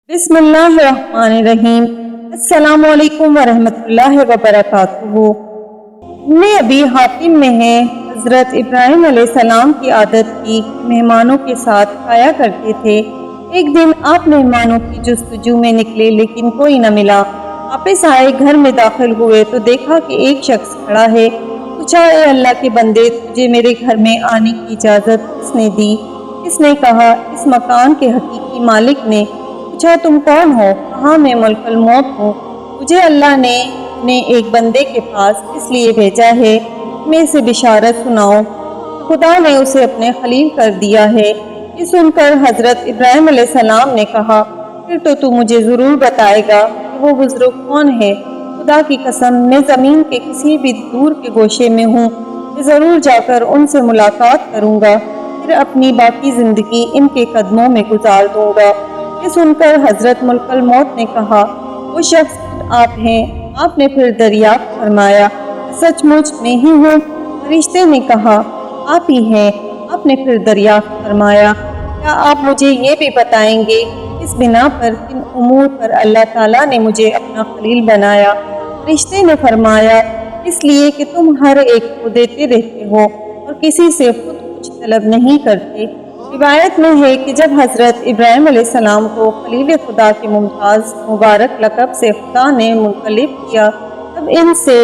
बिस्मिल्लाहिर्रहमानिर्रहीम। अस्सलामु अलैकुम वरहमतुल्लाहि वबरकातुहू। हमने अभी हातिम में है हज़रत इब्राहिम अलैहिस्सलाम की आदत की मेहमानों के साथ खाया करते थे। एक दिन आप मेहमानों की जुस्तजू में निकले लेकिन कोई न मिला। वापस आए, घर में दाखिल हुए तो देखा कि एक शख्स खड़ा है। पूछा, ए अल्लाह के बंदे, तुझे मेरे घर में आने की इजाज़त किसने दी? किसने कहा? इस मकान के हकीकी मालिक ने। पूछा, तुम कौन हो? कहा, मैं मुल्कुल मौत हूँ। मुझे अल्लाह ने अपने एक बंदे के पास इसलिए भेजा है, मैं इसे बिशारत सुनाऊं। खुदा ने उसे अपने खलील कर दिया है। ये सुनकर हजरत इब्राहिम अलैहिस्सलाम ने कहा, फिर तो तू मुझे जरूर बताएगा कि वो बुजुर्ग कौन है। खुदा की कसम, मैं जमीन के किसी भी दूर के गोशे में हूँ, मैं जरूर जाकर उनसे मुलाकात करूंगा, फिर अपनी बाकी जिंदगी इनके कदमों में गुजार दूंगा। ये सुनकर हजरत मुल्कुल मौत ने कहा, वो शख्स खुद आप हैं। आपने फिर दरियाफ्त फरमाया, सचमुच मैं ही हूँ? फरिश्ते ने कहा, आप ही हैं। आपने फिर दरियाफ्त फरमाया, क्या आप मुझे ये भी बताएंगे किस बिना पर, किन उमूर पर अल्लाह ताला ने मुझे अपना खलील बनाया? फरिश्ते ने फरमाया, इसलिए कि तुम हर एक को देते रहते हो और किसी से खुद कुछ तलब नहीं करते। रिवायत में है कि जब हजरत इब्राहिम अलैहिस्सलाम को खलील खुदा के मुमताज़ मुबारक लक़ब से खुदा ने मुनक़लिब किया, तब इनसे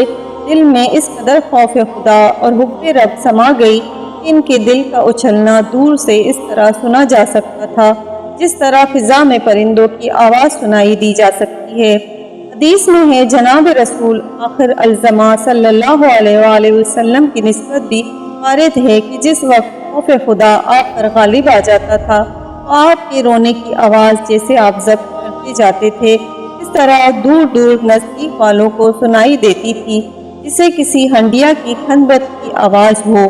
दिल में इस कदर खौफ खुदा और हुब्बे रब समा गई कि इनके दिल का उछलना दूर से इस तरह सुना जा सकता था जिस तरह फिजा में परिंदों की आवाज़ सुनाई दी जा सकती है। हदीस में है, जनाब रसूल आखिर अल-ज़मा सल्लल्लाहु अलैहि वसल्लम की निस्बत भी वारिद है कि जिस वक्त खौफ खुदा आप पर गालिब आ जाता था तो आपके रोने की आवाज़ जैसे आप ज़ब्त करते जाते थे, इस तरह दूर दूर नज़दीक वालों को सुनाई देती थी, जिसे किसी हंडिया की खनबत की आवाज़ हो।